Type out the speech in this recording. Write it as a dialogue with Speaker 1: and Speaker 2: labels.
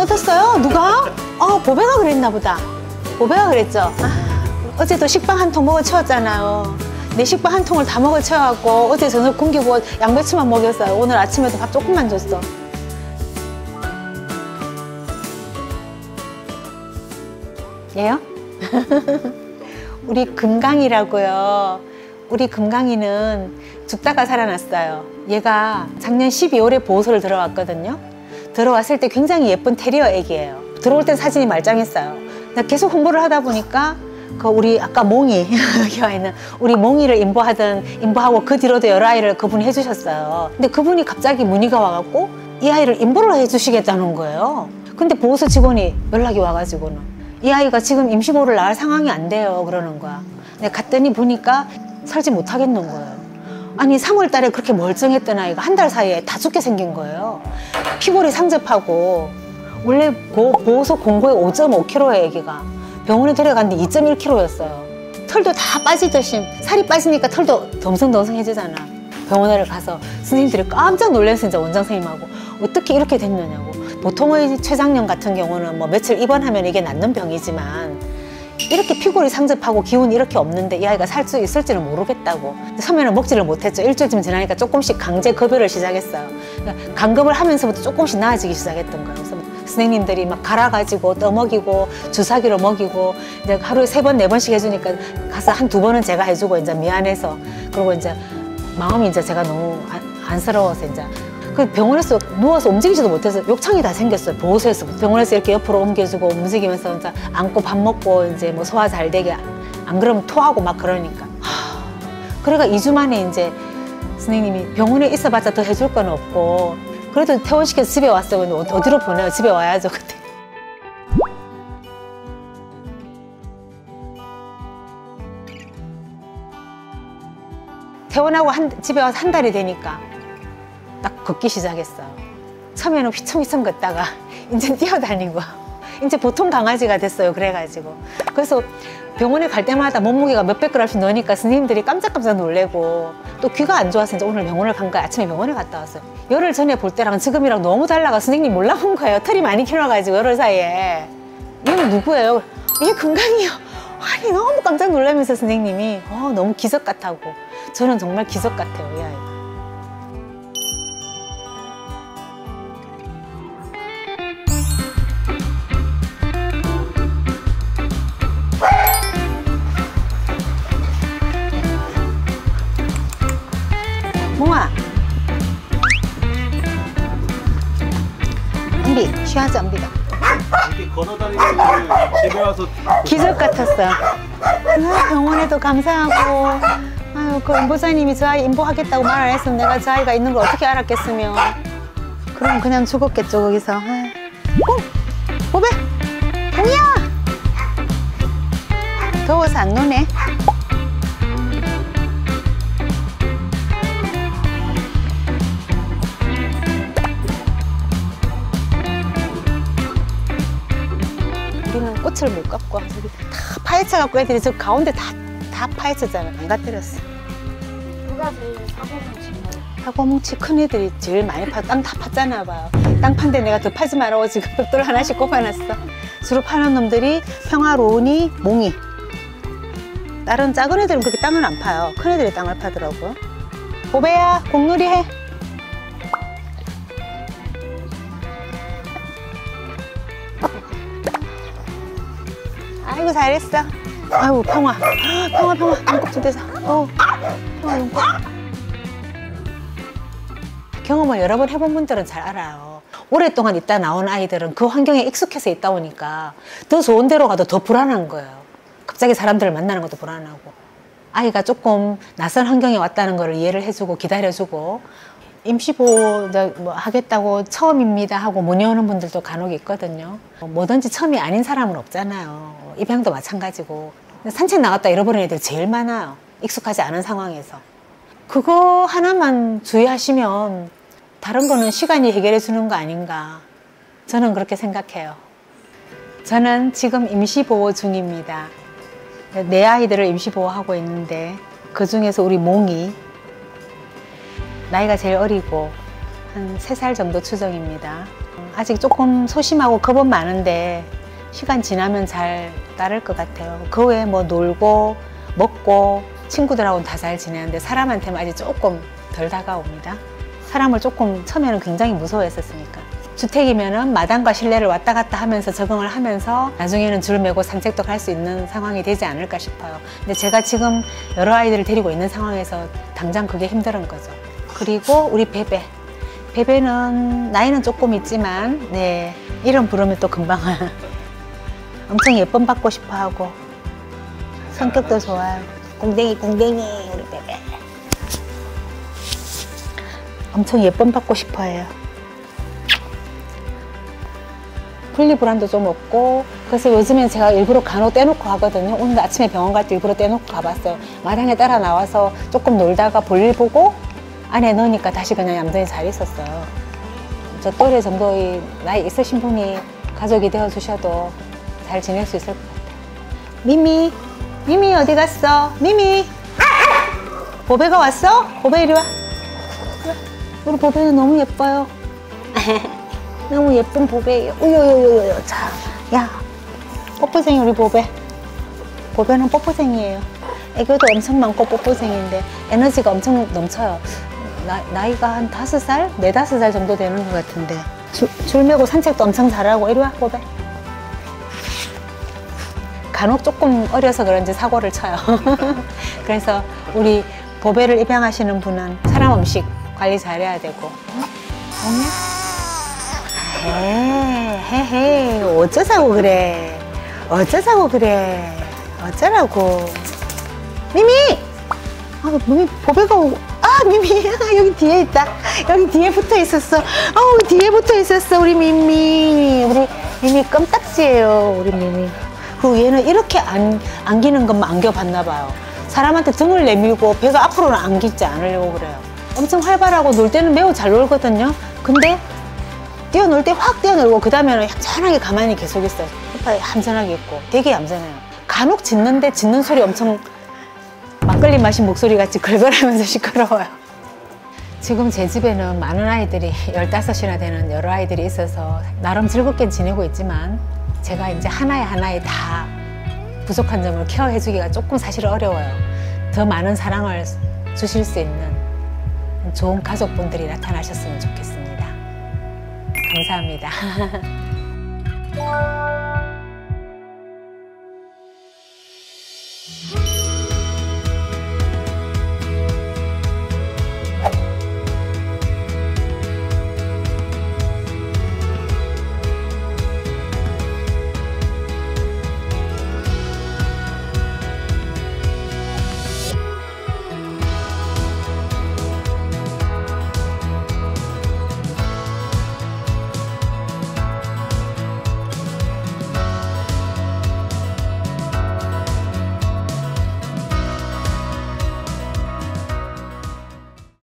Speaker 1: 쏟았어요? 누가? 보배가 그랬나 보다. 보배가 그랬죠. 어제도 식빵 한 통 먹어 치웠잖아요. 내 식빵 한 통을 다 먹어 치워갖고 어제 저녁 굶기고 양배추만 먹였어요. 오늘 아침에도 밥 조금만 줬어. 얘요? 우리 금강이라고요. 우리 금강이는 죽다가 살아났어요. 얘가 작년 12월에 보호소를 들어왔거든요. 들어왔을 때 굉장히 예쁜 테리어 애기예요. 들어올 땐 사진이 말짱했어요. 계속 홍보를 하다 보니까 우리 아까 몽이 여기 와 있는 우리 몽이를 인보하고 그 뒤로도 여러 아이를 그분이 해주셨어요. 근데 그분이 갑자기 문의가 와갖고 이 아이를 인보를 해주시겠다는 거예요. 근데 보호소 직원이 연락이 와가지고는 이 아이가 지금 임시보호를 나갈 상황이 안 돼요 그러는 거야. 근데 갔더니 보니까 살지 못하겠는 거예요. 아니 3월 달에 그렇게 멀쩡했던 아이가 한 달 사이에 다 죽게 생긴 거예요. 피골이 상접하고 원래 보호소 공고에 5.5kg의 애기가 병원에 데려갔는데 2.1kg였어요. 털도 다 빠지듯이 살이 빠지니까 털도 덤성덤성해지잖아. 병원에 가서 선생님들이 깜짝 놀랐어요. 진짜 원장 선생님하고 어떻게 이렇게 됐느냐고. 보통의 췌장염 같은 경우는 뭐 며칠 입원하면 이게 낫는 병이지만 이렇게 피골이 상접하고 기운이 이렇게 없는데 이 아이가 살 수 있을지는 모르겠다고. 처음에는 먹지를 못했죠. 일주일쯤 지나니까 조금씩 강제 급여를 시작했어요. 그러니까 간급을 하면서부터 조금씩 나아지기 시작했던 거예요. 그래서 선생님들이 막 갈아가지고 떠먹이고 주사기로 먹이고 이제 하루에 3번, 4번씩 해주니까 가서 한 2번은 제가 해주고 이제 미안해서 그리고 이제 마음이 이제 제가 너무 안쓰러워서 이제 그 병원에서 누워서 움직이지도 못해서 욕창이 다 생겼어요. 보호소에서 병원에서 이렇게 옆으로 옮겨주고 움직이면서 이제 안고 밥 먹고 이제 뭐 소화 잘 되게 안 그러면 토하고 막 그러니까 그래가 2주 만에 이제 선생님이 병원에 있어봤자 더 해줄 건 없고 그래도 퇴원시켜서 집에 왔어요. 근데 어디로 보내요? 집에 와야죠 그때. 퇴원하고 집에 와서 한 달이 되니까 딱 걷기 시작했어요. 처음에는 휘청휘청 걷다가 이제 뛰어다니고 이제 보통 강아지가 됐어요. 그래가지고 그래서 병원에 갈 때마다 몸무게가 몇백 g씩 넣으니까 선생님들이 깜짝깜짝 놀래고 또 귀가 안 좋아서 이제 오늘 병원을 간 거예요. 아침에 병원에 갔다 왔어요. 열흘 전에 볼 때랑 지금이랑 너무 달라가 선생님 몰라본 거예요. 털이 많이 길어가지고 열흘 사이에. 얘는 누구예요? 얘 금강이요. 아니 너무 깜짝 놀라면서 선생님이 너무 기적 같다고. 저는 정말 기적 같아요 이 아이가. 몽아 은비 쉬하자 은비가
Speaker 2: 이렇게 걸어다니는 걸 집에 와서
Speaker 1: 기적 같았어. 병원에도 감사하고 아유 그 인보사님이 저 아이 인보하겠다고 말 안 했으면 내가 저 아이가 있는 걸 어떻게 알았겠으며 그럼 그냥 죽었겠죠 거기서. 보배 봉이야 더워서 안 노네. 우리는 꽃을 못 갖고 저기 다 파헤쳐갖고 애들이 저 가운데 다 파헤쳤잖아. 안 갖들였어.
Speaker 3: 누가 제일 사고뭉치인가요?
Speaker 1: 사고뭉치 큰 애들이 제일 많이 땅 다 팠잖아 봐요. 땅 판데 내가 더 파지 말라고 지금 벽돌 하나씩 꼽아놨어. 주로 파는 놈들이 평화로우니 몽이. 다른 작은 애들은 그렇게 땅을 안 파요. 큰 애들이 땅을 파더라고요. 보배야 공놀이 해. 아이고 잘했어. 아이고 평화 눈곱좀 떼서. 평화 눈곱. 경험을 여러 번 해본 분들은 잘 알아요. 오랫동안 있다 나온 아이들은 그 환경에 익숙해서 있다 보니까 더 좋은 데로 가도 더 불안한 거예요. 갑자기 사람들을 만나는 것도 불안하고 아이가 조금 낯선 환경에 왔다는 걸 이해를 해주고 기다려주고 임시보호 뭐 하겠다고 처음입니다 하고 문의오는 분들도 간혹 있거든요. 뭐든지 처음이 아닌 사람은 없잖아요. 입양도 마찬가지고. 산책 나갔다 잃어버린 애들이 제일 많아요. 익숙하지 않은 상황에서. 그거 하나만 주의하시면 다른 거는 시간이 해결해 주는 거 아닌가. 저는 그렇게 생각해요. 저는 지금 임시보호 중입니다. 내 아이들을 임시보호하고 있는데 그 중에서 우리 몽이 나이가 제일 어리고 한 3살 정도 추정입니다. 아직 조금 소심하고 겁은 많은데 시간 지나면 잘 따를 것 같아요. 그 외에 뭐 놀고 먹고 친구들하고는 다 잘 지내는데 사람한테는 아직 조금 덜 다가옵니다. 사람을 조금 처음에는 굉장히 무서워했었으니까. 주택이면은 마당과 실내를 왔다 갔다 하면서 적응을 하면서 나중에는 줄 메고 산책도 갈 수 있는 상황이 되지 않을까 싶어요. 근데 제가 지금 여러 아이들을 데리고 있는 상황에서 당장 그게 힘든 거죠. 그리고 우리 베베. 베베는 나이는 조금 있지만 네, 이름 부르면 또 금방 엄청 예쁨 받고 싶어 하고 성격도 좋아요. 궁뎅이 우리 베베. 엄청 예쁨 받고 싶어 해요. 분리불안도 좀 없고 그래서 요즘엔 제가 일부러 간호 떼놓고 가거든요. 오늘 아침에 병원 갈 때 일부러 떼놓고 가봤어요. 마당에 따라 나와서 조금 놀다가 볼일 보고 안에 넣으니까 다시 그냥 얌전히 잘 있었어요. 저 또래 정도의 나이 있으신 분이 가족이 되어주셔도 잘 지낼 수 있을 것 같아요. 미미, 미미 어디 갔어? 미미, 보배가 왔어? 보배 이리 와. 우리 보배는 너무 예뻐요. 너무 예쁜 보배예요. 우요요요요. 자, 야, 뽀뽀생이 우리 보배. 보배는 뽀뽀생이에요. 애교도 엄청 많고 뽀뽀생인데 에너지가 엄청 넘쳐요. 나이가 한 5살? 4, 5살 정도 되는 것 같은데 줄 메고 산책도 엄청 잘하고. 이리 와, 보배. 간혹 조금 어려서 그런지 사고를 쳐요. 그래서 우리 보배를 입양하시는 분은 사람 음식 관리 잘해야 되고. 헤헤, 어쩌자고 그래. 어쩌자고 그래. 어쩌라고. 미미! 아, 미미, 보배가 오고. 아, 미미. 여기 뒤에 있다. 여기 뒤에 붙어 있었어. 뒤에 붙어 있었어. 우리 미미. 우리 미미 껌딱지예요. 우리 미미. 그리고 얘는 이렇게 안기는 것만 안겨봤나 봐요. 사람한테 등을 내밀고 배가 앞으로는 안기지 않으려고 그래요. 엄청 활발하고 놀 때는 매우 잘 놀거든요. 근데 뛰어놀 때 확 뛰어놀고 그 다음에는 얌전하게 가만히 계속 있어요. 오빠 얌전하게 있고 되게 얌전해요. 간혹 짖는데 짖는 소리 엄청 막걸리 마신 목소리 같이 걸걸하면서 시끄러워요. 지금 제 집에는 많은 아이들이 15이나 되는 여러 아이들이 있어서 나름 즐겁게 지내고 있지만 제가 이제 하나에 다 부족한 점을 케어해주기가 조금 사실 어려워요. 더 많은 사랑을 주실 수 있는 좋은 가족분들이 나타나셨으면 좋겠습니다. 감사합니다.